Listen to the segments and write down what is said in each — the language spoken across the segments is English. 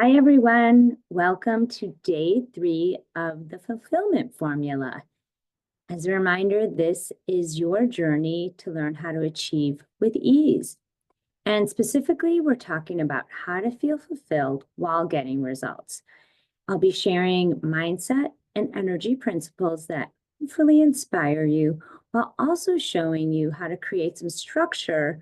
Hi, everyone. Welcome to day 3 of the Fulfillment Formula. As a reminder, this is your journey to learn how to achieve with ease. And specifically, we're talking about how to feel fulfilled while getting results. I'll be sharing mindset and energy principles that hopefully inspire you while also showing you how to create some structure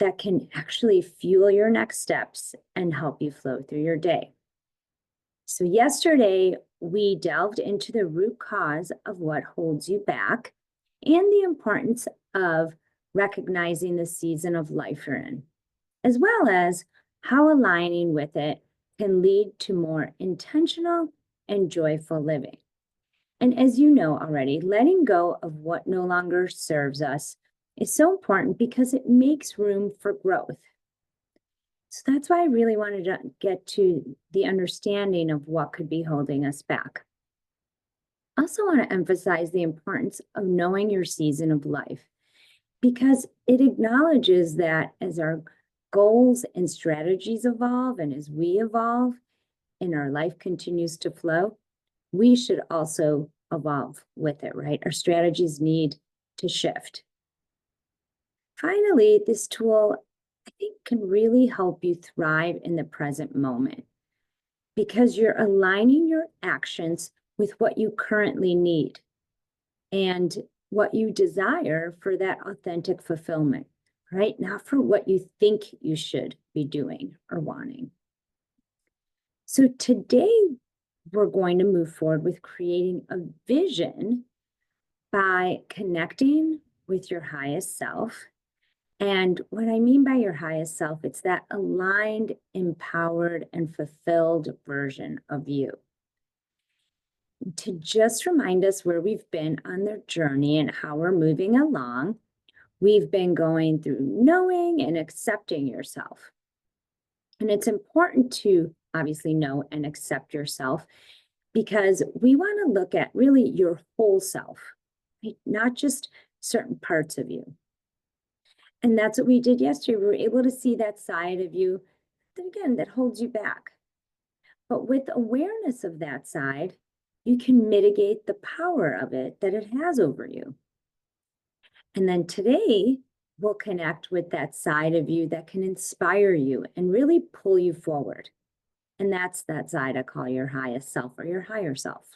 that can actually fuel your next steps and help you flow through your day. So, yesterday, we delved into the root cause of what holds you back and the importance of recognizing the season of life you're in, as well as how aligning with it can lead to more intentional and joyful living. And as you know already, letting go of what no longer serves us is so important because it makes room for growth. So that's why I really wanted to get to the understanding of what could be holding us back. I also want to emphasize the importance of knowing your season of life because it acknowledges that as our goals and strategies evolve and as we evolve and our life continues to flow, we should also evolve with it, right? Our strategies need to shift. Finally, this tool, I think, can really help you thrive in the present moment because you're aligning your actions with what you currently need and what you desire for that authentic fulfillment, right? Not for what you think you should be doing or wanting. So today, we're going to move forward with creating a vision by connecting with your highest self. And what I mean by your highest self, it's that aligned, empowered, and fulfilled version of you. To just remind us where we've been on the journey and how we're moving along, we've been going through knowing and accepting yourself. And it's important to obviously know and accept yourself because we want to look at really your whole self, right? Not just certain parts of you. And that's what we did yesterday. We were able to see that side of you that, again, that holds you back. But with awareness of that side, you can mitigate the power of it that it has over you. And then today, we'll connect with that side of you that can inspire you and really pull you forward. And that's that side I call your highest self or your higher self.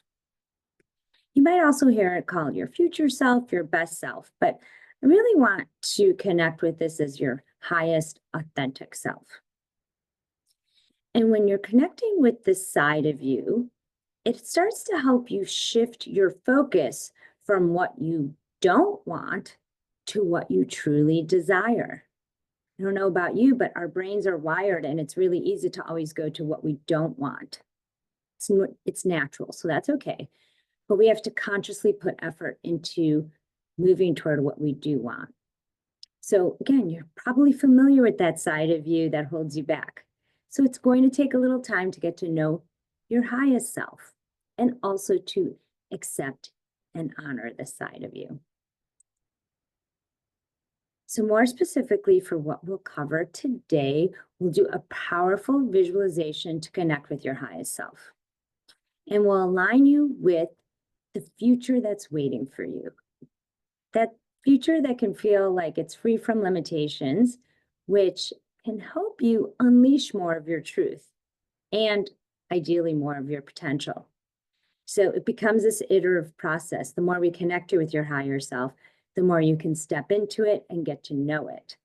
You might also hear it called your future self, your best self, but I really want to connect with this as your highest authentic self. And when you're connecting with this side of you, it starts to help you shift your focus from what you don't want to what you truly desire. I don't know about you, but our brains are wired and it's really easy to always go to what we don't want. It's natural, so that's okay. But we have to consciously put effort into moving toward what we do want. So again, you're probably familiar with that side of you that holds you back. So it's going to take a little time to get to know your highest self and also to accept and honor this side of you. So more specifically for what we'll cover today, we'll do a powerful visualization to connect with your highest self. And we'll align you with the future that's waiting for you. That future that can feel like it's free from limitations, which can help you unleash more of your truth and ideally more of your potential. So it becomes this iterative process. The more we connect you with your higher self, the more you can step into it and get to know it.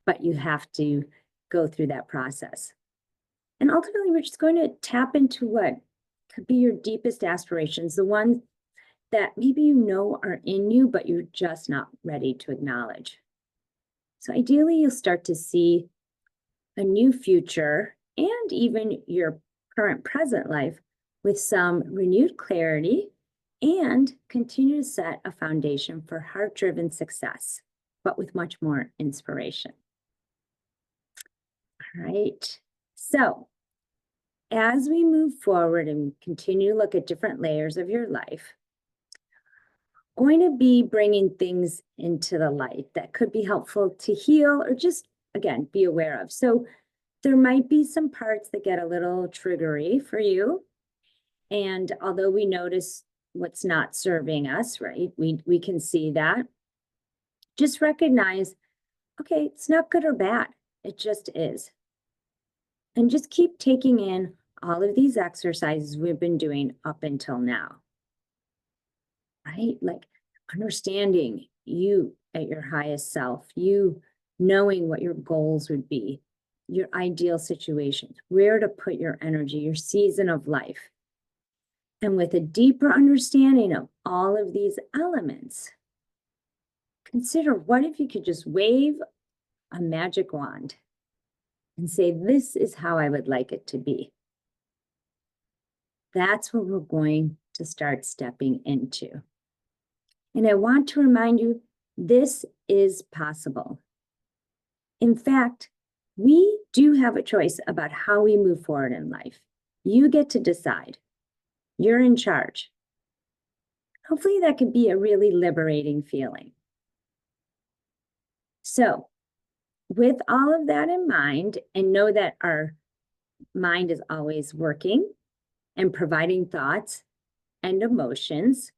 But you have to go through that process. And ultimately, we're just going to tap into what could be your deepest aspirations, the ones that maybe you know are in you, but you're just not ready to acknowledge. So ideally, you'll start to see a new future and even your current present life with some renewed clarity and continue to set a foundation for heart-driven success, but with much more inspiration. All right. So as we move forward and continue to look at different layers of your life, going to be bringing things into the light that could be helpful to heal or just, again, be aware of. So There might be some parts that get a little triggery for you. And although we notice what's not serving us, right? We can see that. Just recognize, okay, it's not good or bad. It just is. And just keep taking in all of these exercises we've been doing up until now. Right? Like understanding you at your highest self, you knowing what your goals would be, your ideal situations, where to put your energy, your season of life. And with a deeper understanding of all of these elements, consider what if you could just wave a magic wand and say, this is how I would like it to be. That's what we're going to start stepping into. And I want to remind you, this is possible. In fact, we do have a choice about how we move forward in life. You get to decide. You're in charge. Hopefully that can be a really liberating feeling. So, with all of that in mind, and know that our mind is always working and providing thoughts and emotions.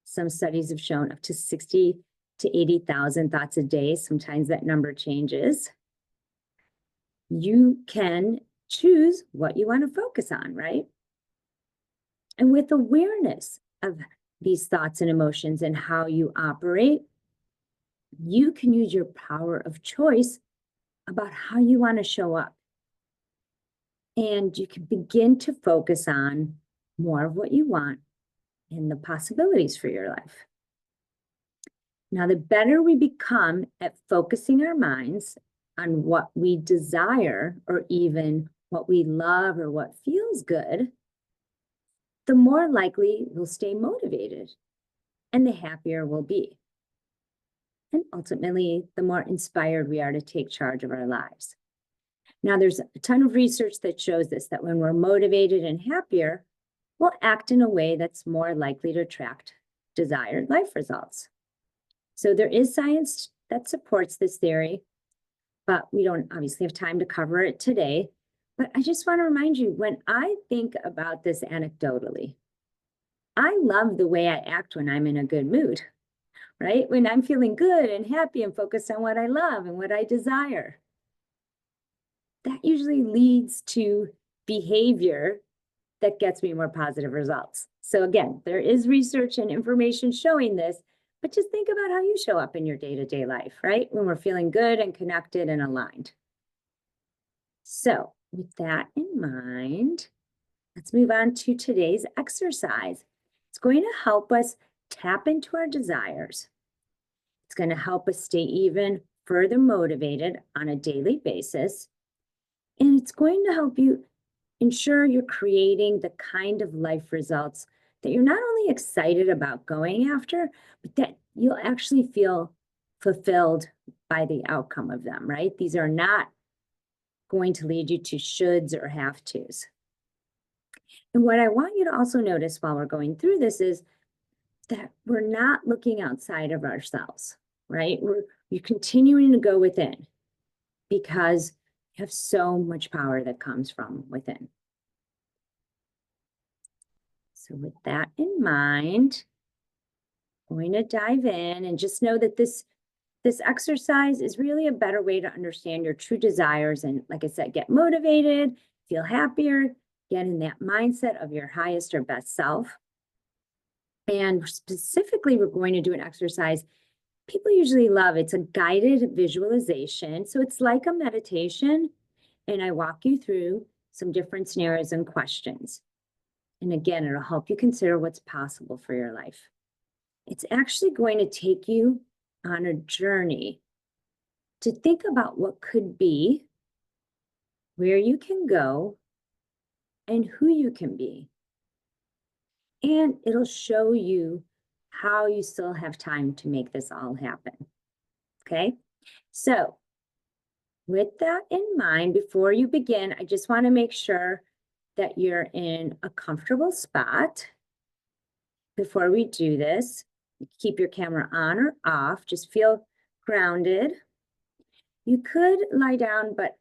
Some studies have shown up to 60 to 80,000 thoughts a day. Sometimes that number changes. You can choose what you want to focus on, right? And with awareness of these thoughts and emotions and how you operate, you can use your power of choice about how you want to show up. And you can begin to focus on more of what you want and the possibilities for your life. Now, the better we become at focusing our minds on what we desire or even what we love or what feels good, the more likely we'll stay motivated and the happier we'll be. And ultimately, the more inspired we are to take charge of our lives. Now, there's a ton of research that shows this, that when we're motivated and happier, we'll act in a way that's more likely to attract desired life results. So there is science that supports this theory, but we don't obviously have time to cover it today. But I just want to remind you, when I think about this anecdotally, I love the way I act when I'm in a good mood, right? When I'm feeling good and happy and focused on what I love and what I desire. That usually leads to behavior that gets me more positive results. So again, there is research and information showing this, but just think about how you show up in your day-to-day life, right? When we're feeling good and connected and aligned. So with that in mind, let's move on to today's exercise. It's going to help us tap into our desires. It's going to help us stay even further motivated on a daily basis. And it's going to help you ensure you're creating the kind of life results that you're not only excited about going after, but that you'll actually feel fulfilled by the outcome of them, right? These are not going to lead you to shoulds or have tos. And what I want you to also notice while we're going through this is that we're not looking outside of ourselves, right? You're continuing to go within because you have so much power that comes from within. So with that in mind, I'm going to dive in and just know that this exercise is really a better way to understand your true desires. And like I said, get motivated, feel happier, get in that mindset of your highest or best self. And specifically, we're going to do an exercise people usually love. It's a guided visualization. So it's like a meditation. And I walk you through some different scenarios and questions. And again, it'll help you consider what's possible for your life. It's actually going to take you on a journey to think about what could be, where you can go, and who you can be. And it'll show you how you still have time to make this all happen. Okay? So, with that in mind, before you begin, I just want to make sure that you're in a comfortable spot. Before we do this, keep your camera on or off. Just feel grounded. You could lie down, but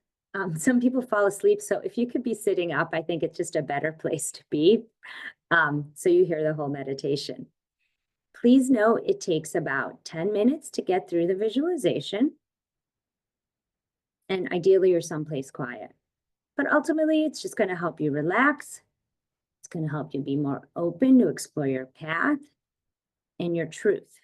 Some people fall asleep, so if you could be sitting up, I think it's just a better place to be. So you hear the whole meditation. Please note it takes about 10 minutes to get through the visualization. And ideally, you're someplace quiet. But ultimately, it's just going to help you relax. It's going to help you be more open to explore your path and your truth.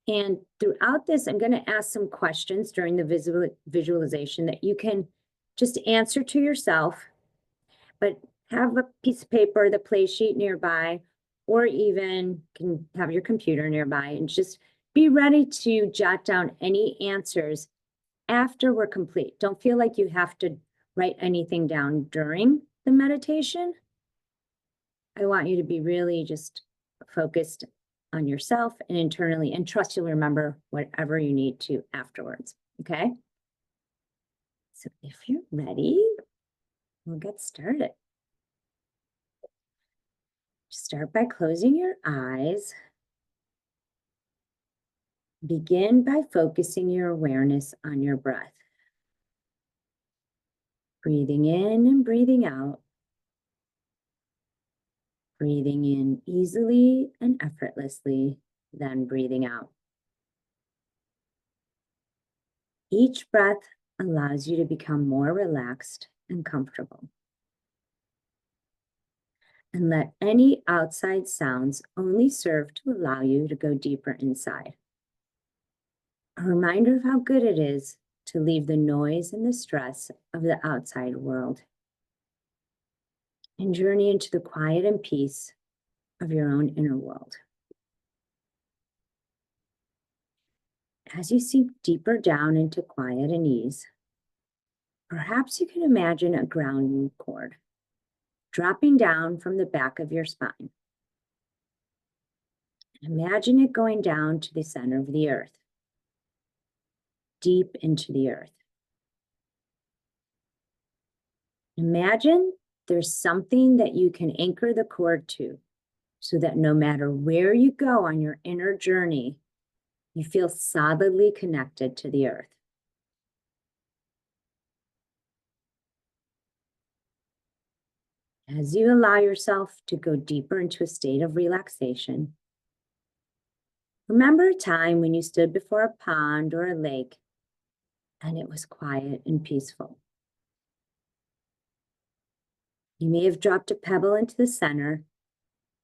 And throughout this, I'm going to ask some questions during the visualization that you can just answer to yourself, but have a piece of paper, the play sheet nearby, or even can have your computer nearby and just be ready to jot down any answers after we're complete. Don't feel like you have to write anything down during the meditation. I want you to be really just focused on yourself and internally, and trust you'll remember whatever you need to afterwards, okay? So if you're ready, we'll get started. Start by closing your eyes. Begin by focusing your awareness on your breath. Breathing in and breathing out. Breathing in easily and effortlessly, then breathing out. Each breath allows you to become more relaxed and comfortable. And let any outside sounds only serve to allow you to go deeper inside. A reminder of how good it is to leave the noise and the stress of the outside world and journey into the quiet and peace of your own inner world. As you sink deeper down into quiet and ease, perhaps you can imagine a grounding cord dropping down from the back of your spine. Imagine it going down to the center of the earth, deep into the earth. Imagine there's something that you can anchor the cord to so that no matter where you go on your inner journey, you feel solidly connected to the earth. As you allow yourself to go deeper into a state of relaxation, remember a time when you stood before a pond or a lake and it was quiet and peaceful. You may have dropped a pebble into the center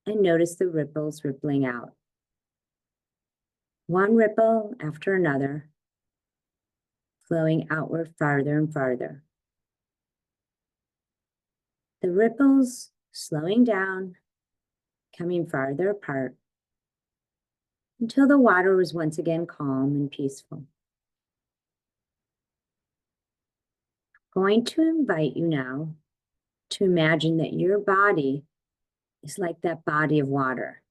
and noticed the ripples rippling out. One ripple after another, flowing outward farther and farther. The ripples slowing down, coming farther apart, until the water was once again calm and peaceful. I'm going to invite you now to imagine that your body is like that body of water.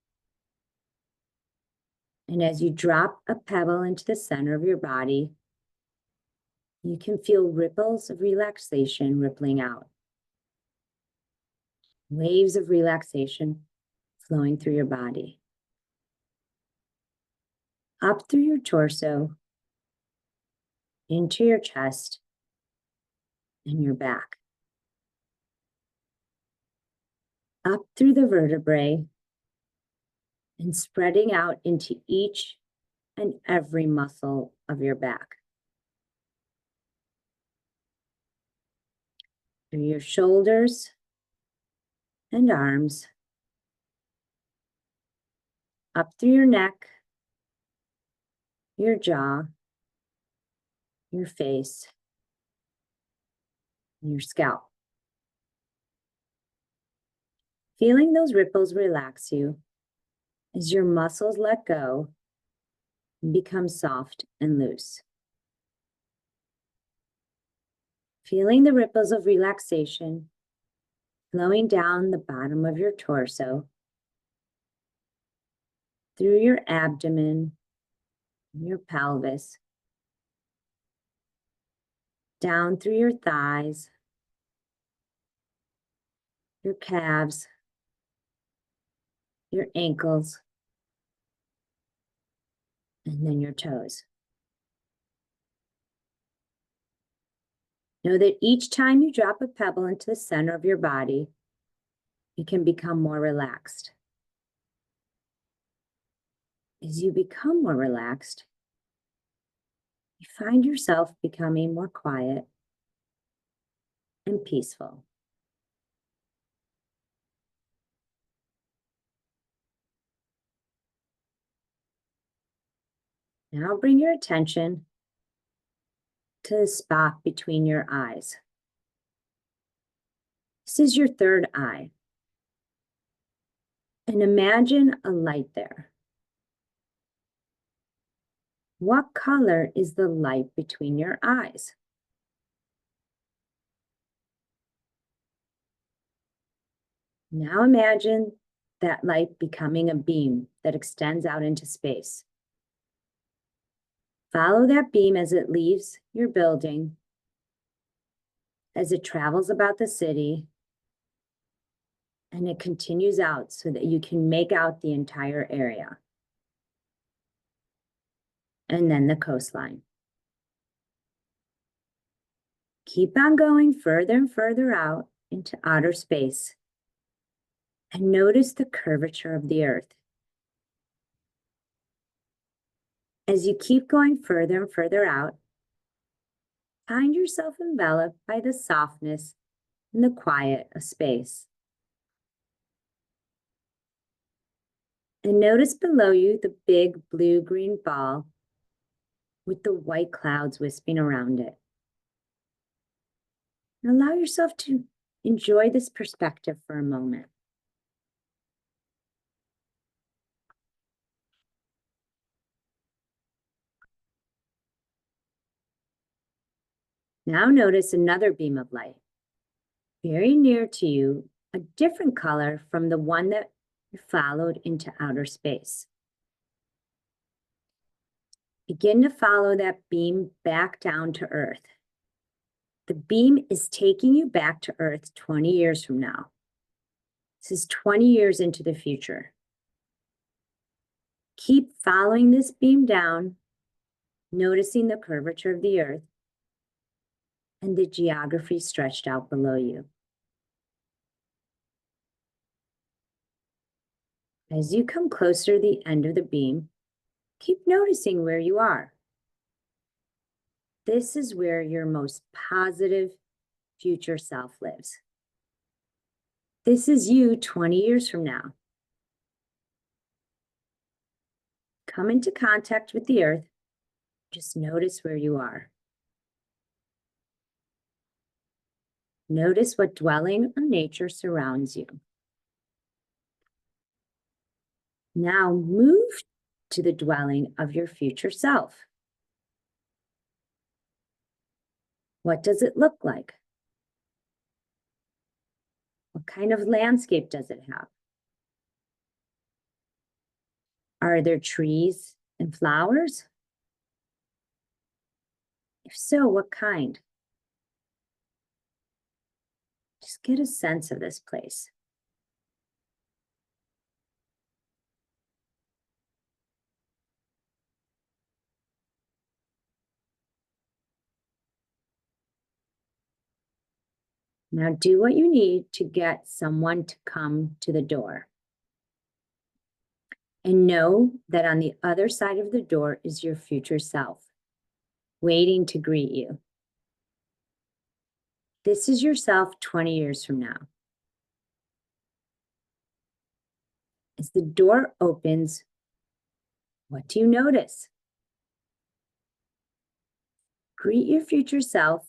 And as you drop a pebble into the center of your body, you can feel ripples of relaxation rippling out. Waves of relaxation flowing through your body. Up through your torso, into your chest, and your back. Up through the vertebrae, and spreading out into each and every muscle of your back. Through your shoulders and arms, up through your neck, your jaw, your face, and your scalp. Feeling those ripples relax you as your muscles let go and become soft and loose. Feeling the ripples of relaxation flowing down the bottom of your torso, through your abdomen, your pelvis, down through your thighs, your calves, your ankles, and then your toes. Know that each time you drop a pebble into the center of your body, you can become more relaxed. As you become more relaxed, you find yourself becoming more quiet and peaceful. Now bring your attention to the spot between your eyes. This is your third eye. And imagine a light there. What color is the light between your eyes? Now imagine that light becoming a beam that extends out into space. Follow that beam as it leaves your building, as it travels about the city, and it continues out so that you can make out the entire area. And then the coastline. Keep on going further and further out into outer space. And notice the curvature of the earth. As you keep going further and further out, find yourself enveloped by the softness and the quiet of space. And notice below you the big blue-green ball with the white clouds wisping around it. And allow yourself to enjoy this perspective for a moment. Now notice another beam of light, very near to you, a different color from the one that you followed into outer space. Begin to follow that beam back down to Earth. The beam is taking you back to Earth 20 years from now. This is 20 years into the future. Keep following this beam down, noticing the curvature of the Earth and the geography stretched out below you. As you come closer to the end of the beam, keep noticing where you are. This is where your most positive future self lives. This is you 20 years from now. Come into contact with the earth. Just notice where you are. Notice what dwelling or nature surrounds you. Now move to the dwelling of your future self. What does it look like? What kind of landscape does it have? Are there trees and flowers? If so, what kind? Just get a sense of this place. Now do what you need to get someone to come to the door. And know that on the other side of the door is your future self, waiting to greet you. This is yourself 20 years from now. As the door opens, what do you notice? Greet your future self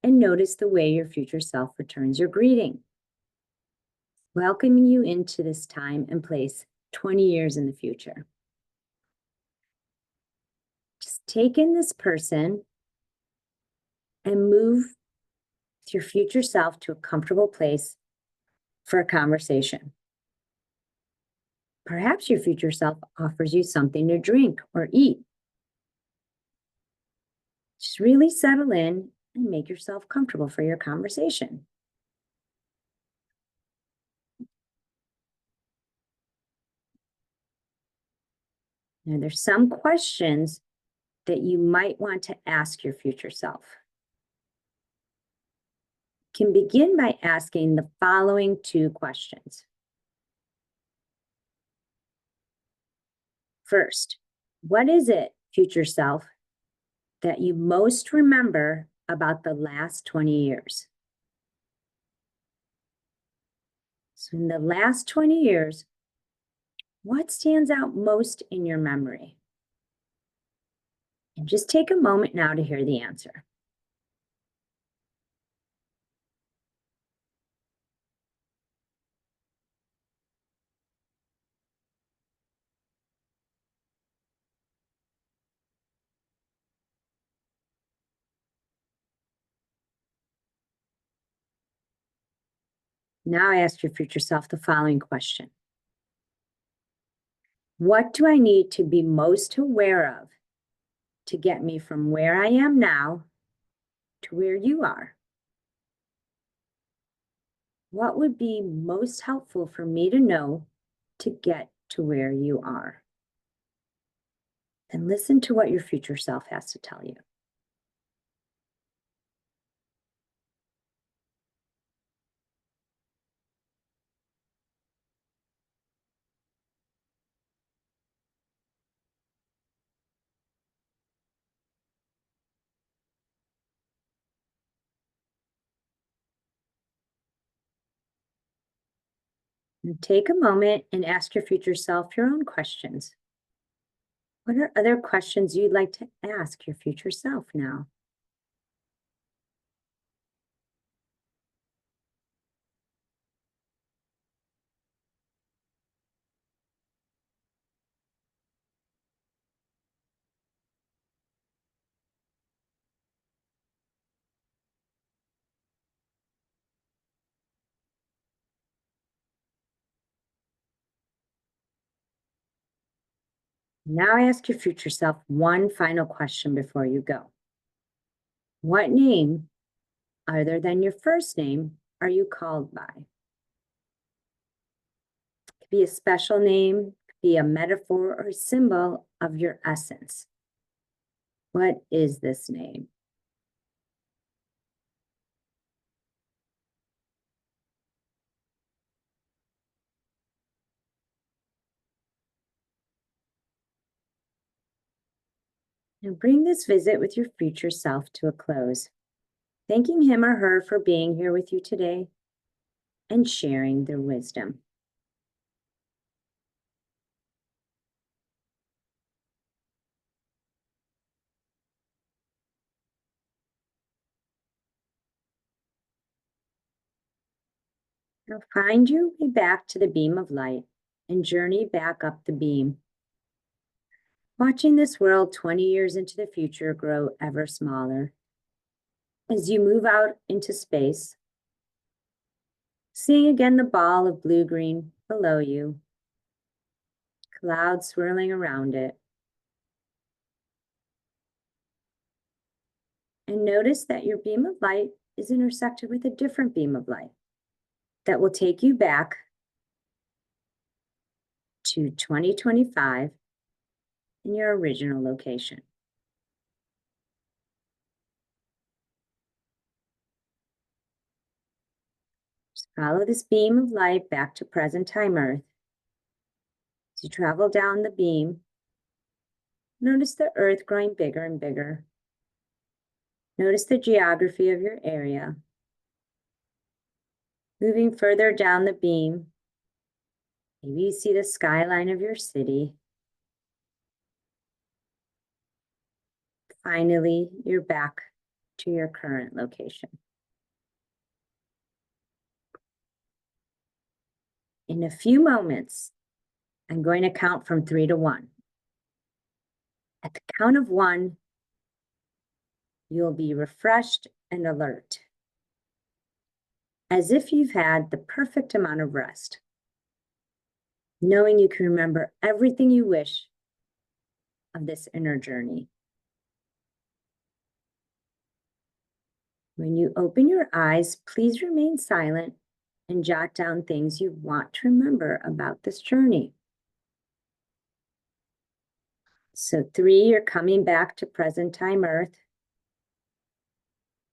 and notice the way your future self returns your greeting, welcoming you into this time and place 20 years in the future. Just take in this person and move with your future self to a comfortable place for a conversation. Perhaps your future self offers you something to drink or eat. Just really settle in and make yourself comfortable for your conversation. Now, there's some questions that you might want to ask your future self. can begin by asking the following 2 questions. First, what is it, future self, that you most remember about the last 20 years? So in the last 20 years, what stands out most in your memory? And just take a moment now to hear the answer. Now ask your future self the following question. What do I need to be most aware of to get me from where I am now to where you are? What would be most helpful for me to know to get to where you are? And listen to what your future self has to tell you. And take a moment and ask your future self your own questions. What are other questions you'd like to ask your future self now? Now ask your future self one final question before you go. What name, other than your first name, are you called by? It could be a special name, it could be a metaphor or a symbol of your essence. What is this name? Now bring this visit with your future self to a close, thanking him or her for being here with you today and sharing their wisdom. Now find your way back to the beam of light and journey back up the beam, watching this world 20 years into the future grow ever smaller. As you move out into space, seeing again the ball of blue-green below you, clouds swirling around it. And notice that your beam of light is intersected with a different beam of light that will take you back to 2025 in your original location. Just follow this beam of light back to present time Earth. As you travel down the beam, notice the Earth growing bigger and bigger. Notice the geography of your area. Moving further down the beam, maybe you see the skyline of your city. Finally, you're back to your current location. In a few moments, I'm going to count from 3 to 1. At the count of 1, you'll be refreshed and alert, as if you've had the perfect amount of rest, knowing you can remember everything you wish of this inner journey. When you open your eyes, please remain silent and jot down things you want to remember about this journey. So 3, you're coming back to present time Earth,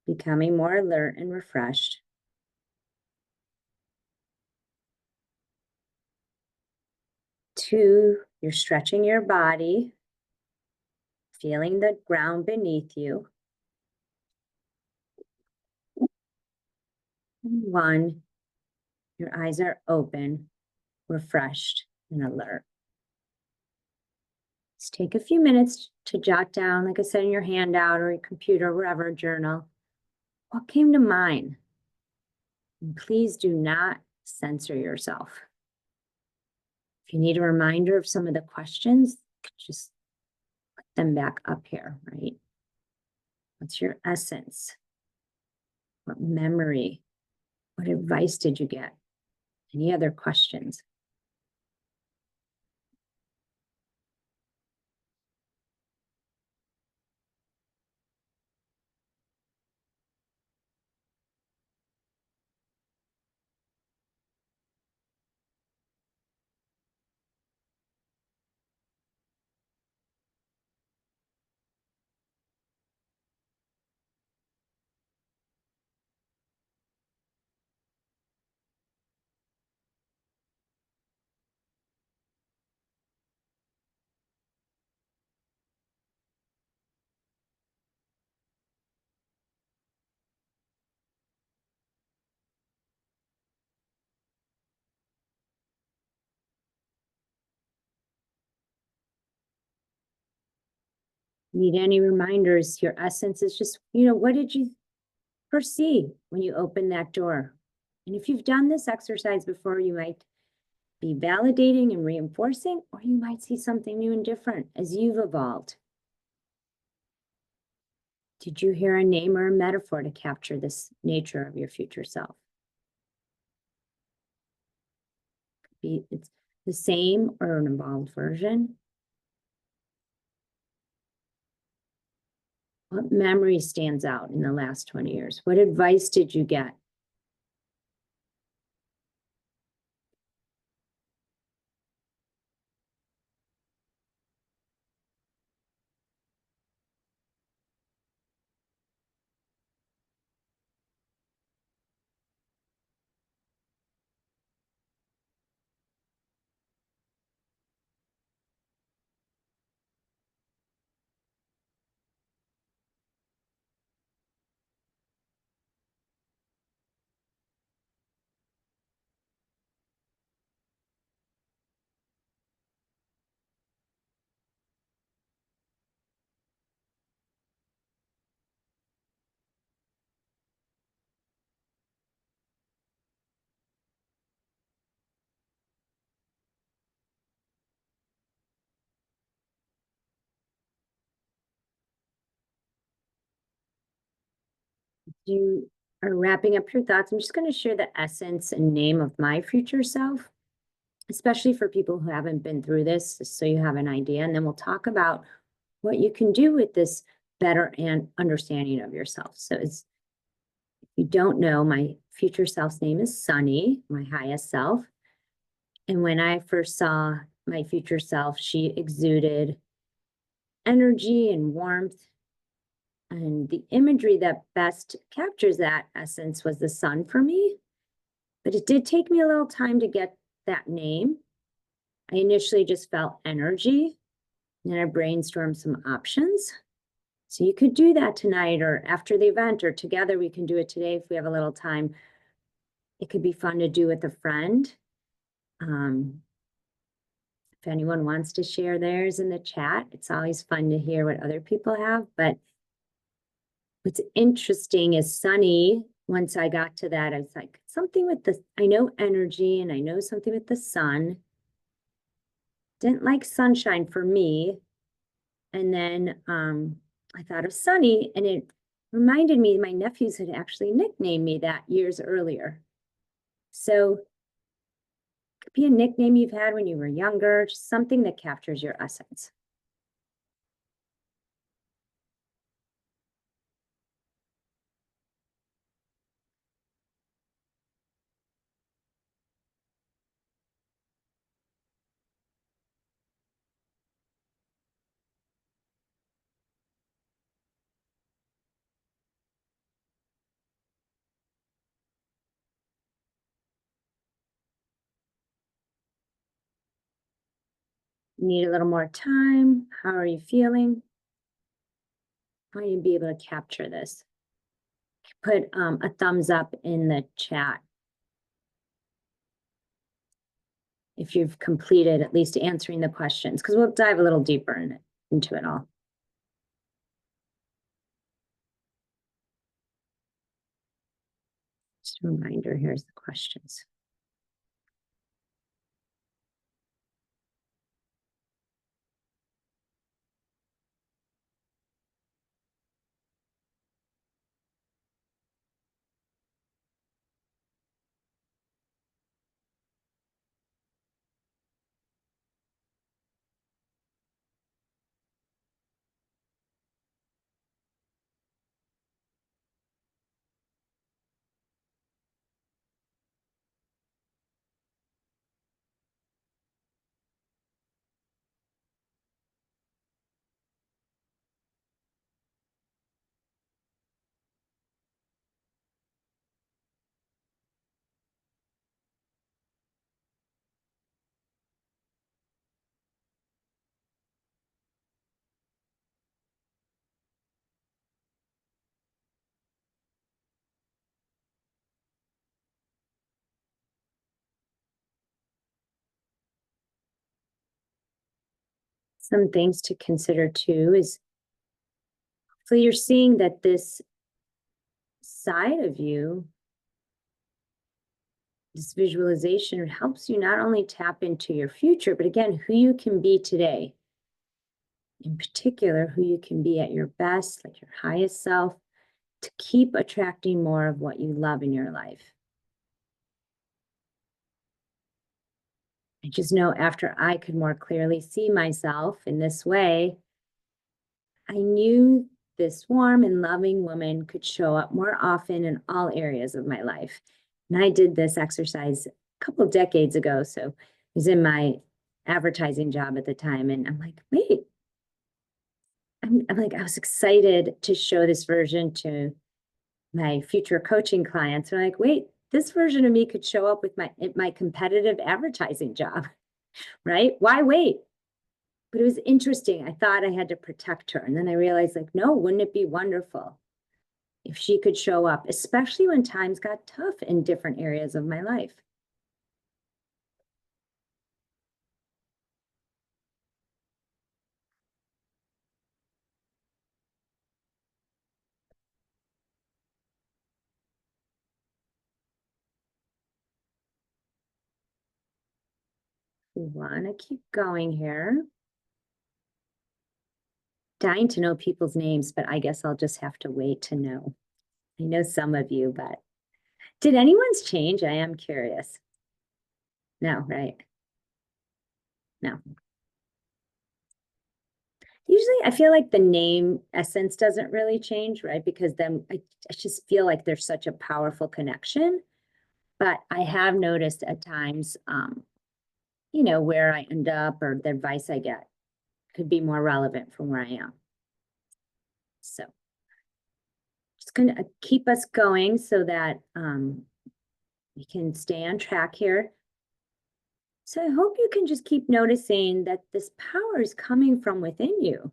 becoming more alert and refreshed. 2, you're stretching your body, feeling the ground beneath you. 1, your eyes are open, refreshed, and alert. Just take a few minutes to jot down, like I said, in your handout or your computer, wherever, journal, what came to mind. And please do not censor yourself. If you need a reminder of some of the questions, just put them back up here, right? What's your essence? What memory? What advice did you get? Any other questions? Need any reminders? Your essence is just, what did you foresee when you opened that door? And if you've done this exercise before, you might be validating and reinforcing, or you might see something new and different as you've evolved. Did you hear a name or a metaphor to capture this nature of your future self? It's the same or an evolved version. What memory stands out in the last 20 years? What advice did you get? You are wrapping up your thoughts. I'm just going to share the essence and name of my future self, especially for people who haven't been through this, so you have an idea. And then we'll talk about what you can do with this better and understanding of yourself. So if you don't know, my future self's name is Sunny, my highest self. And when I first saw my future self, she exuded energy and warmth. And the imagery that best captures that essence was the sun for me. But it did take me a little time to get that name. I initially just felt energy, and then I brainstormed some options. So you could do that tonight or after the event, or together we can do it today if we have a little time. It could be fun to do with a friend. If anyone wants to share theirs in the chat, it's always fun to hear what other people have. But what's interesting is Sunny, once I got to that, I was like, something with the, I know energy and I know something with the sun. Didn't like sunshine for me. And then I thought of Sunny, and it reminded me my nephews had actually nicknamed me that years earlier. So it could be a nickname you've had when you were younger, just something that captures your essence. Need a little more time? How are you feeling? How are you be able to capture this? Put a thumbs up in the chat if you've completed at least answering the questions, because we'll dive a little deeper into it all. Just a reminder, here's the questions. Some things to consider too is, so you're seeing that this side of you, this visualization helps you not only tap into your future, but again, who you can be today. In particular, who you can be at your best, like your highest self, to keep attracting more of what you love in your life. I just know after I could more clearly see myself in this way, I knew this warm and loving woman could show up more often in all areas of my life. And I did this exercise a couple decades ago. So I was in my advertising job at the time. And I'm like, wait, I'm like, I was excited to show this version to my future coaching clients. And I'm like, wait, this version of me could show up with my competitive advertising job, right? Why wait? But it was interesting. I thought I had to protect her. And then I realized, like, no, wouldn't it be wonderful if she could show up, especially when times got tough in different areas of my life? We want to keep going here. Dying to know people's names, but I guess I'll just have to wait to know. I know some of you, but did anyone's change? I am curious. No, right? No. Usually I feel like the name essence doesn't really change, right? Because then I just feel like there's such a powerful connection. But I have noticed at times, where I end up or the advice I get could be more relevant from where I am. So just gonna keep us going so that we can stay on track here. So I hope you can just keep noticing that this power is coming from within you.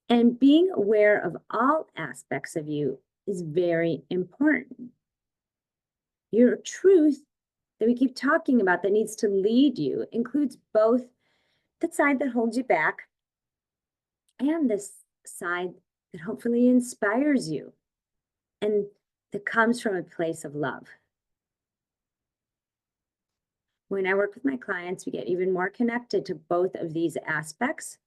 And being aware of all aspects of you is very important. Your truth that we keep talking about that needs to lead you includes both the side that holds you back and this side that hopefully inspires you and that comes from a place of love. When I work with my clients, we get even more connected to both of these aspects,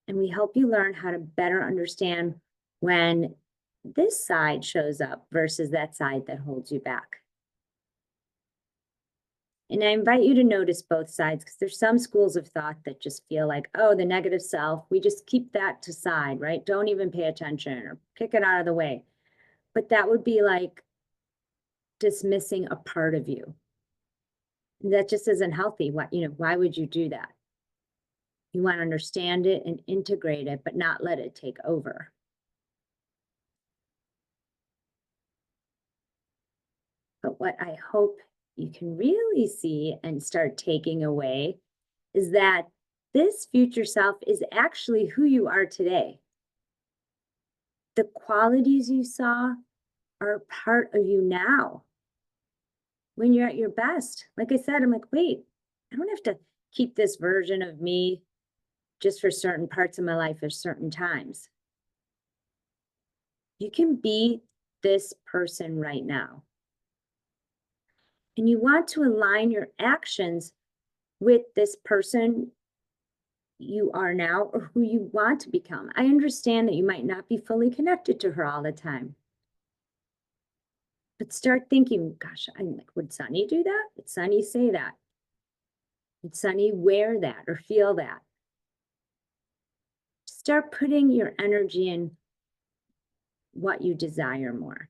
and we help you learn how to better understand when this side shows up versus that side that holds you back. And I invite you to notice both sides, because there's some schools of thought that just feel like, oh, the negative self, we just keep that to side, right? Don't even pay attention or kick it out of the way. But that would be like dismissing a part of you. That just isn't healthy. Why would you do that? You want to understand it and integrate it, but not let it take over. But what I hope you can really see and start taking away is that this future self is actually who you are today. The qualities you saw are part of you now. When you're at your best, like I said, I'm like, wait, I don't have to keep this version of me just for certain parts of my life at certain times. You can be this person right now. And you want to align your actions with this person you are now or who you want to become. I understand that you might not be fully connected to her all the time. But start thinking, gosh, I'm like, would Sunny do that? Would Sunny say that? Would Sunny wear that or feel that? Start putting your energy in what you desire more.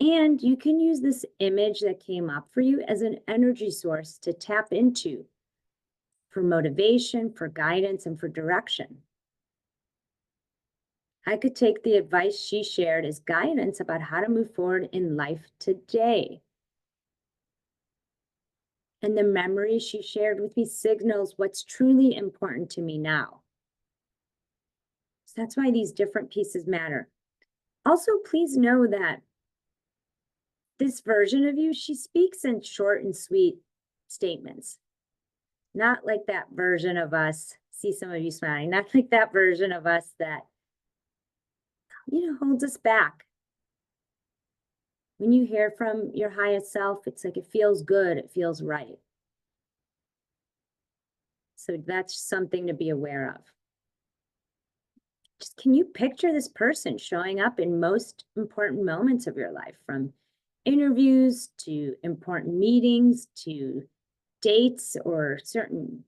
And you can use this image that came up for you as an energy source to tap into for motivation, for guidance, and for direction. I could take the advice she shared as guidance about how to move forward in life today. And the memory she shared with me signals what's truly important to me now. So that's why these different pieces matter. Also, please know that this version of you, she speaks in short and sweet statements. Not like that version of us, see some of you smiling, not like that version of us that, holds us back. When you hear from your highest self, it's like it feels good, it feels right. So that's something to be aware of. Just can you picture this person showing up in most important moments of your life, from interviews to important meetings to dates or certain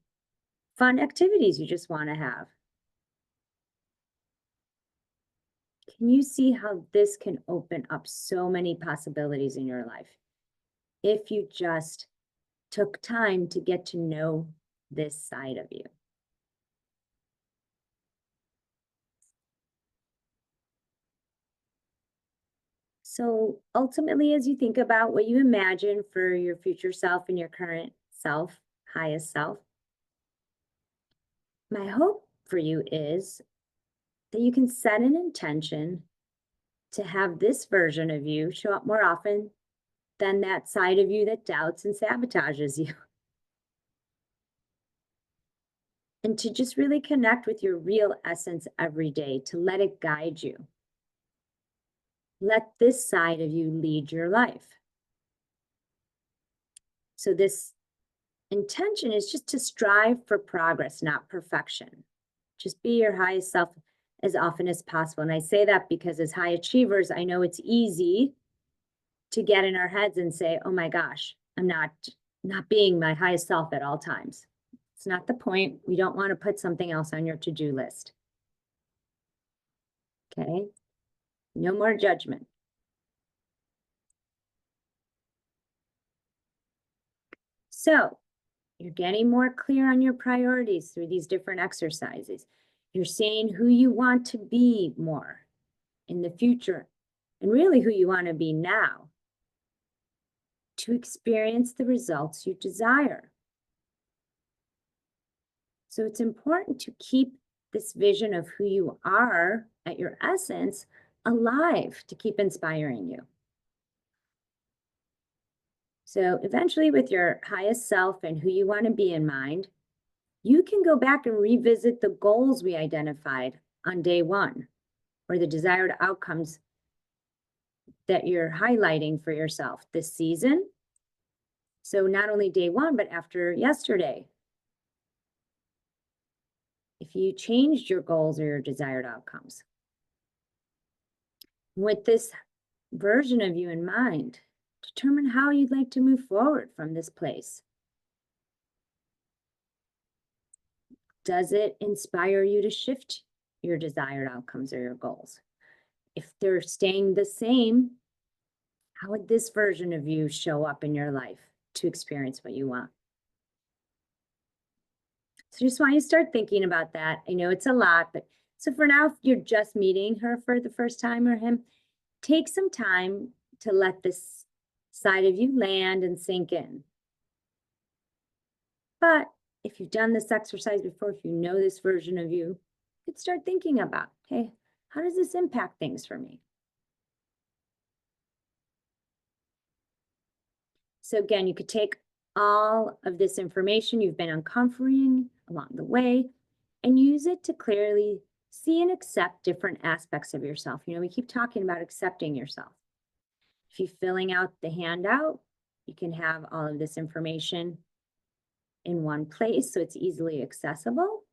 fun activities you just want to have? Can you see how this can open up so many possibilities in your life if you just took time to get to know this side of you? So ultimately, as you think about what you imagine for your future self and your current self, highest self, my hope for you is that you can set an intention to have this version of you show up more often than that side of you that doubts and sabotages you. And to just really connect with your real essence every day, to let it guide you. Let this side of you lead your life. So this intention is just to strive for progress, not perfection. Just be your highest self as often as possible. And I say that because as high achievers, I know it's easy to get in our heads and say, oh my gosh, I'm not being my highest self at all times. It's not the point. We don't want to put something else on your to-do list. Okay? No more judgment. So you're getting more clear on your priorities through these different exercises. You're seeing who you want to be more in the future and really who you want to be now to experience the results you desire. So it's important to keep this vision of who you are at your essence alive, to keep inspiring you. So eventually, with your highest self and who you want to be in mind, you can go back and revisit the goals we identified on day one, or the desired outcomes that you're highlighting for yourself this season. So not only day one, but after yesterday. If you changed your goals or your desired outcomes. With this version of you in mind, determine how you'd like to move forward from this place. Does it inspire you to shift your desired outcomes or your goals? If they're staying the same, how would this version of you show up in your life to experience what you want? So just want you to start thinking about that. I know it's a lot, but so for now, if you're just meeting her for the first time or him, take some time to let this side of you land and sink in. But if you've done this exercise before, if you know this version of you, you could start thinking about, okay, how does this impact things for me? So again, you could take all of this information you've been uncovering along the way and use it to clearly see and accept different aspects of yourself. You know, we keep talking about accepting yourself. If you're filling out the handout, you can have all of this information in one place so it's easily accessible.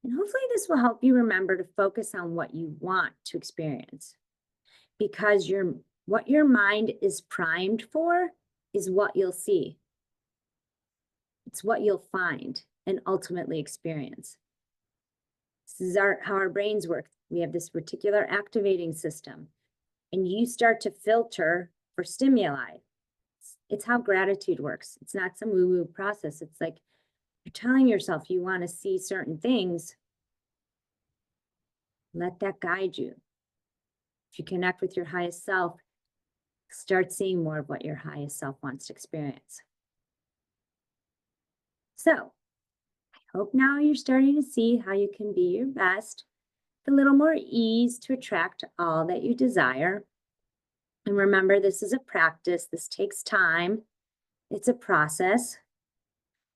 And hopefully this will help you remember to focus on what you want to experience, because what your mind is primed for is what you'll see. It's what you'll find and ultimately experience. This is how our brains work. We have this reticular activating system, and you start to filter for stimuli. It's how gratitude works. It's not some woo-woo process. It's like you're telling yourself you want to see certain things. Let that guide you. If you connect with your highest self, start seeing more of what your highest self wants to experience. So, I hope now you're starting to see how you can be your best with a little more ease to attract all that you desire. And remember, this is a practice. This takes time. It's a process.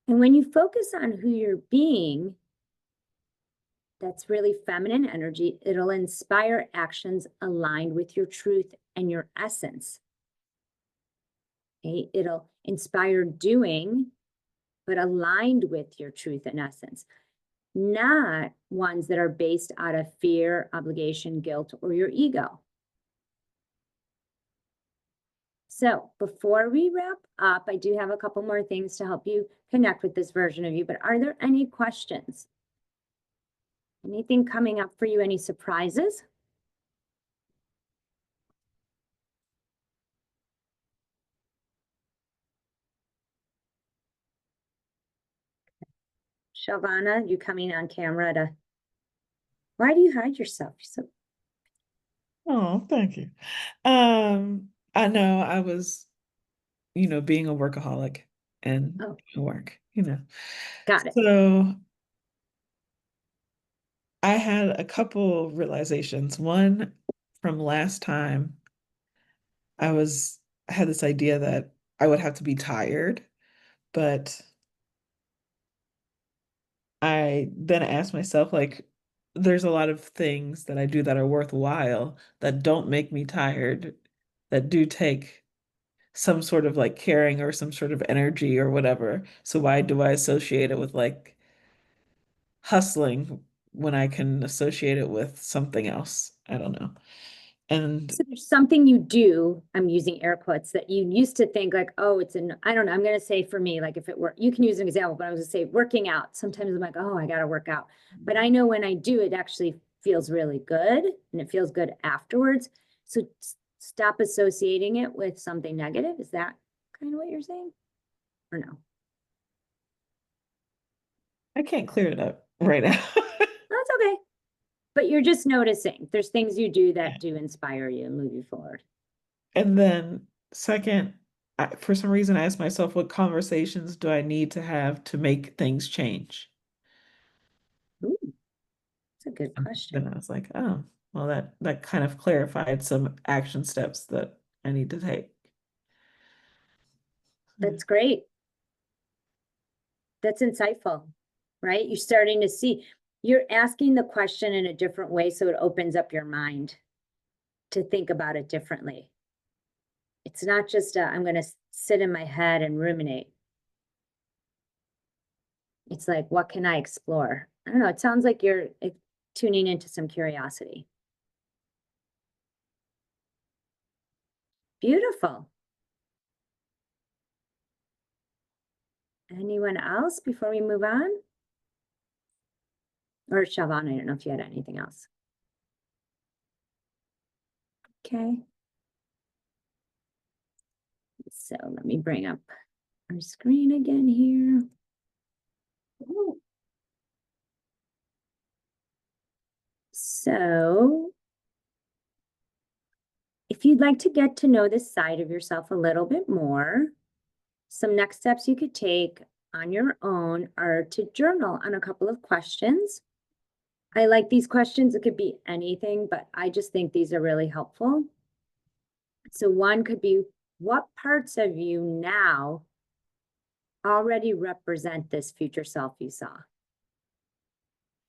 And when you focus on who you're being, that's really feminine energy, it'll inspire actions aligned with your truth and your essence. Okay? It'll inspire doing, but aligned with your truth and essence, not ones that are based out of fear, obligation, guilt, or your ego. So before we wrap up, I do have a couple more things to help you connect with this version of you, but are there any questions? Anything coming up for you? Any surprises? Shavana, you coming on camera to, why do you hide yourself? You're so... Oh, thank you. I know I was, being a workaholic and Oh, work, got it. So I had a couple realizations. One from last time, I had this idea that I would have to be tired, but I then asked myself, like, there's a lot of things that I do that are worthwhile that don't make me tired, that do take some sort of like caring or some sort of energy or whatever. So why do I associate it with like hustling when I can associate it with something else? I don't know. And So there's something you do, I'm using air quotes, that you used to think like, oh, I don't know, I'm going to say for me, like if it were, you can use an example, but I was going to say working out. Sometimes I'm like, oh, I got to work out. But I know when I do, it actually feels really good and it feels good afterwards. So stop associating it with something negative. Is that kind of what you're saying? Or no? I can't clear it up right now. That's okay. But you're just noticing there's things you do that do inspire you and move you forward. And then second, for some reason, I asked myself, what conversations do I need to have to make things change? Ooh, that's a good And then question. I was like, oh, well, that kind of clarified some action steps that I need to take. That's great. That's insightful, right? You're starting to see, you're asking the question in a different way, so it opens up your mind to think about it differently. It's not just I'm going to sit in my head and ruminate. It's like, what can I explore? I don't know. It sounds like you're tuning into some curiosity. Beautiful. Anyone else before we move on? Or Siobhan, I don't know if you had anything else. Okay. So let me bring up our screen again here. Ooh. So if you'd like to get to know this side of yourself a little bit more, some next steps you could take on your own are to journal on a couple of questions. I like these questions. It could be anything, but I just think these are really helpful. So one could be, what parts of you now already represent this future self you saw?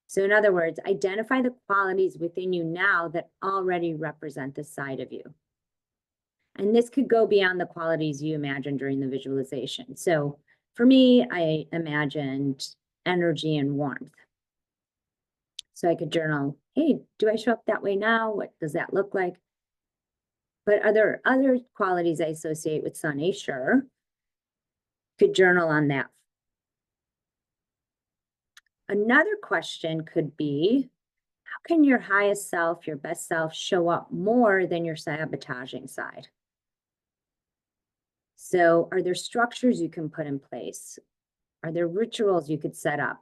So in other words, identify the qualities within you now that already represent this side of you. And this could go beyond the qualities you imagined during the visualization. So for me, I imagined energy and warmth. So I could journal, hey, do I show up that way now? What does that look like? But are there other qualities I associate with Sunny? Sure. Could journal on that. Another question could be, how can your highest self, your best self, show up more than your sabotaging side? So are there structures you can put in place? Are there rituals you could set up?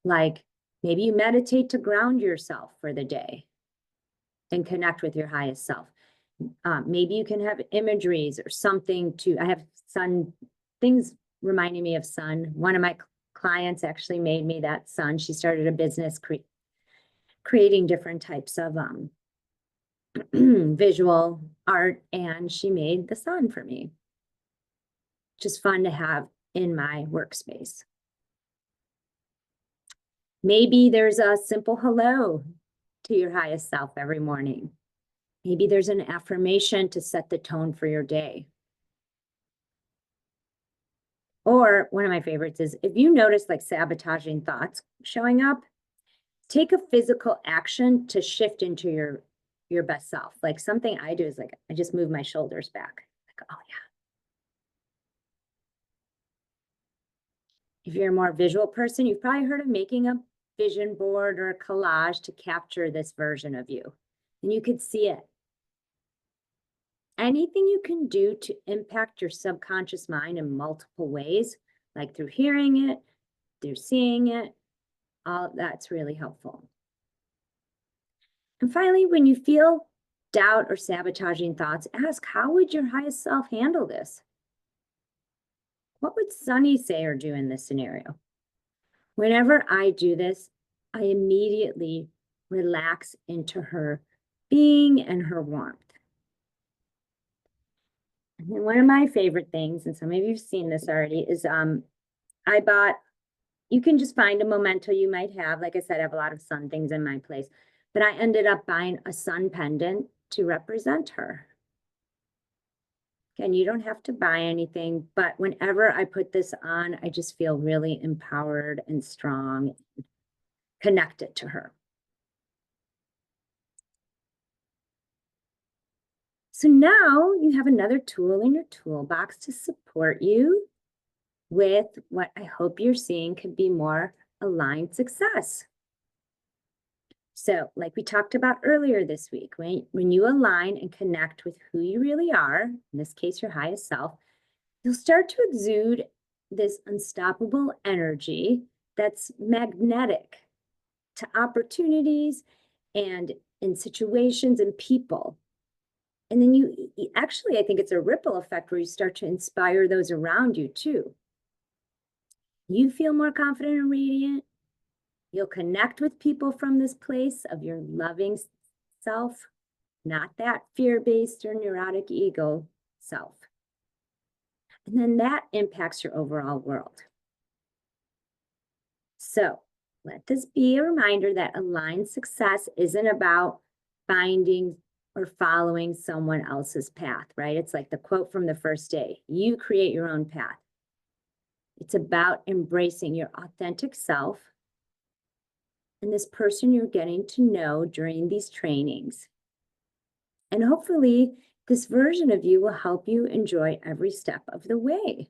Like maybe you meditate to ground yourself for the day and connect with your highest self. Maybe you can have imageries or something to, I have sun, things reminding me of sun. One of my clients actually made me that sun. She started a business creating different types of visual art, and she made the sun for me. Just fun to have in my workspace. Maybe there's a simple hello to your highest self every morning. Maybe there's an affirmation to set the tone for your day. Or one of my favorites is, if you notice like sabotaging thoughts showing up, take a physical action to shift into your best self. Like something I do is like, I just move my shoulders back. Like, oh yeah. If you're a more visual person, you've probably heard of making a vision board or a collage to capture this version of you. And you could see it. Anything you can do to impact your subconscious mind in multiple ways, like through hearing it, through seeing it, all that's really helpful. And finally, when you feel doubt or sabotaging thoughts, ask, how would your highest self handle this? What would Sunny say or do in this scenario? Whenever I do this, I immediately relax into her being and her warmth. And then one of my favorite things, and some of you've seen this already, is I bought, you can just find a memento you might have. Like I said, I have a lot of sun things in my place, but I ended up buying a sun pendant to represent her. Again, you don't have to buy anything, but whenever I put this on, I just feel really empowered and strong, and connected to her. So now you have another tool in your toolbox to support you with what I hope you're seeing could be more aligned success. So like we talked about earlier this week, when you align and connect with who you really are, in this case, your highest self, you'll start to exude this unstoppable energy that's magnetic to opportunities and in situations and people. And then you actually, I think it's a ripple effect where you start to inspire those around you too. You feel more confident and radiant. You'll connect with people from this place of your loving self, not that fear-based or neurotic ego self. And then that impacts your overall world. So let this be a reminder that aligned success isn't about finding or following someone else's path, right? It's like the quote from the first day, you create your own path. It's about embracing your authentic self and this person you're getting to know during these trainings. And hopefully this version of you will help you enjoy every step of the way.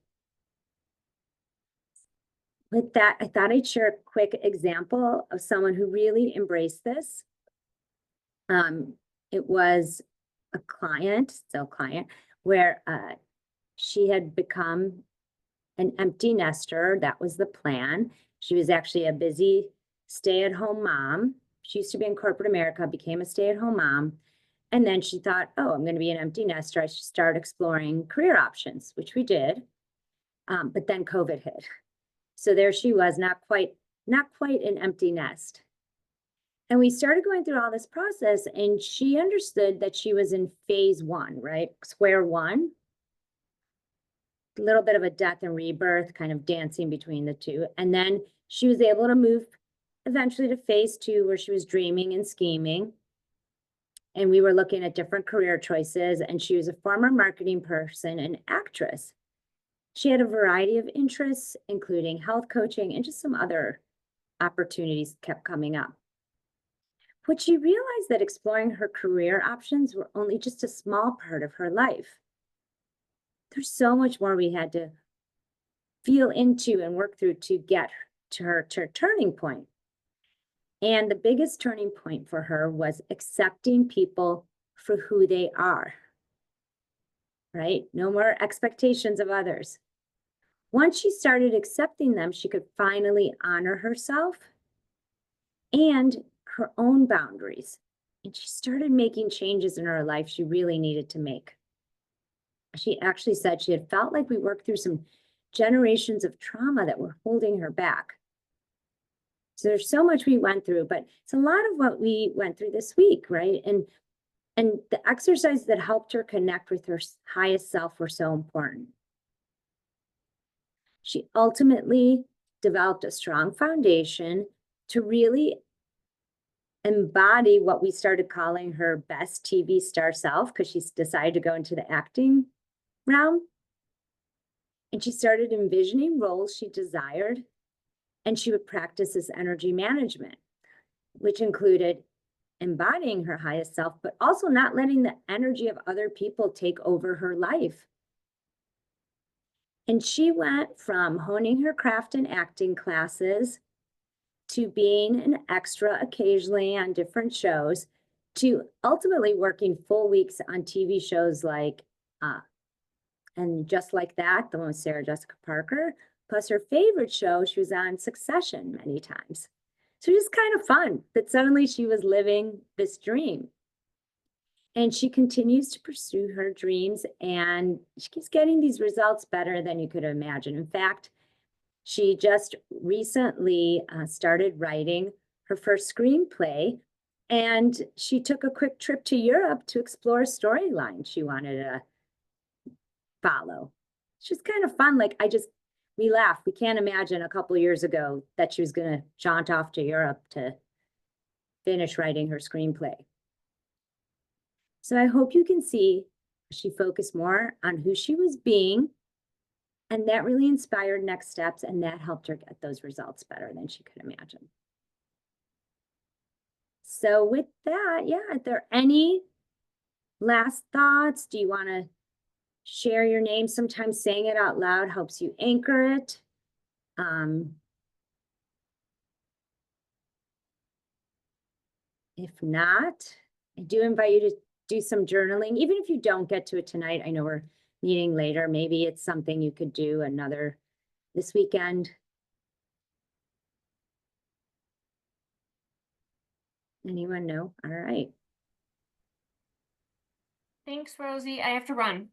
With that, I thought I'd share a quick example of someone who really embraced this. It was a client, still client, where she had become an empty nester. That was the plan. She was actually a busy stay-at-home mom. She used to be in corporate America, became a stay-at-home mom. And then she thought, oh, I'm going to be an empty nester. I should start exploring career options, which we did. But then COVID hit. So there she was, not quite an empty nest. And we started going through all this process, and she understood that she was in phase one, right? Square one. A little bit of a death and rebirth, kind of dancing between the two. And then she was able to move eventually to phase two, where she was dreaming and scheming. And we were looking at different career choices, and she was a former marketing person and actress. She had a variety of interests, including health coaching and just some other opportunities kept coming up. But she realized that exploring her career options were only just a small part of her life. There's so much more we had to feel into and work through to get to her turning point. And the biggest turning point for her was accepting people for who they are, right? No more expectations of others. Once she started accepting them, she could finally honor herself and her own boundaries. And she started making changes in her life she really needed to make. She actually said she had felt like we worked through some generations of trauma that were holding her back. So there's so much we went through, but it's a lot of what we went through this week, right? And the exercises that helped her connect with her highest self were so important. She ultimately developed a strong foundation to really embody what we started calling her best TV star self, because she's decided to go into the acting realm. And she started envisioning roles she desired, and she would practice this energy management, which included embodying her highest self, but also not letting the energy of other people take over her life. And she went from honing her craft in acting classes to being an extra occasionally on different shows, to ultimately working full weeks on TV shows like And Just Like That, the one with Sarah Jessica Parker, plus her favorite show, she was on Succession many times. So it was kind of fun that suddenly she was living this dream. And she continues to pursue her dreams, and she keeps getting these results better than you could imagine. In fact, she just recently started writing her first screenplay, and she took a quick trip to Europe to explore a storyline she wanted to follow. It's just kind of fun. Like, we laugh. We can't imagine a couple years ago that she was going to jaunt off to Europe to finish writing her screenplay. So I hope you can see she focused more on who she was being, and that really inspired next steps, and that helped her get those results better than she could imagine. So with that, yeah, are there any last thoughts? Do you want to share your name? Sometimes saying it out loud helps you anchor it. If not, I do invite you to do some journaling, even if you don't get to it tonight. I know we're meeting later. Maybe it's something you could do this weekend. Anyone know? All right. Thanks, Rosie. I have to run.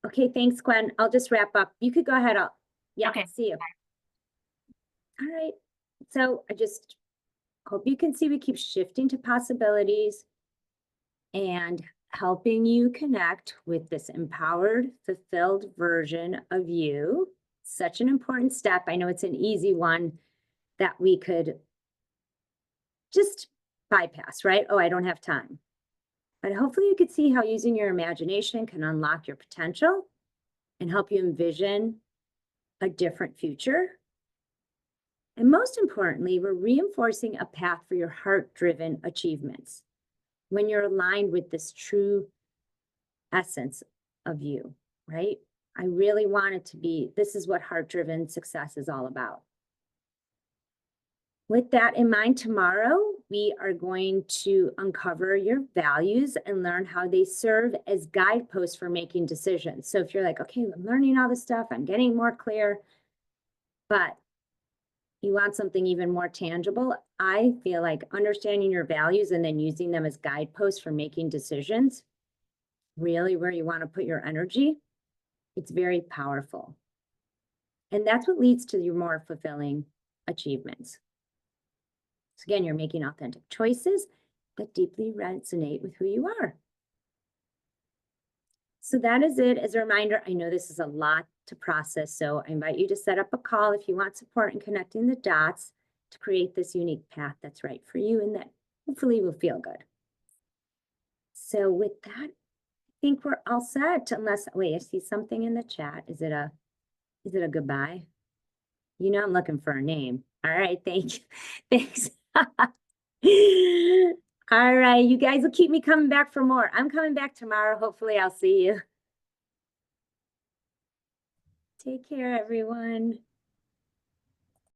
Okay, thanks, Gwen. I'll just wrap up. You could go ahead. Yeah, Okay. see you. All right. So I just hope you can see we keep shifting to possibilities and helping you connect with this empowered, fulfilled version of you. Such an important step. I know it's an easy one that we could just bypass, right? Oh, I don't have time. But hopefully you could see how using your imagination can unlock your potential and help you envision a different future. And most importantly, we're reinforcing a path for your heart-driven achievements when you're aligned with this true essence of you, right? I really want it to be, this is what heart-driven success is all about. With that in mind, tomorrow we are going to uncover your values and learn how they serve as guideposts for making decisions. So if you're like, okay, I'm learning all this stuff, I'm getting more clear, but you want something even more tangible, I feel like understanding your values and then using them as guideposts for making decisions, really where you want to put your energy, it's very powerful. And that's what leads to your more fulfilling achievements. So again, you're making authentic choices that deeply resonate with who you are. So that is it. As a reminder, I know this is a lot to process, so I invite you to set up a call if you want support in connecting the dots to create this unique path that's right for you and that hopefully will feel good. So with that, I think we're all set unless, wait, I see something in the chat. Is it a goodbye? You know, I'm looking for a name. All right, thank you. Thanks. All right, you guys will keep me coming back for more. I'm coming back tomorrow. Hopefully I'll see you. Take care, everyone.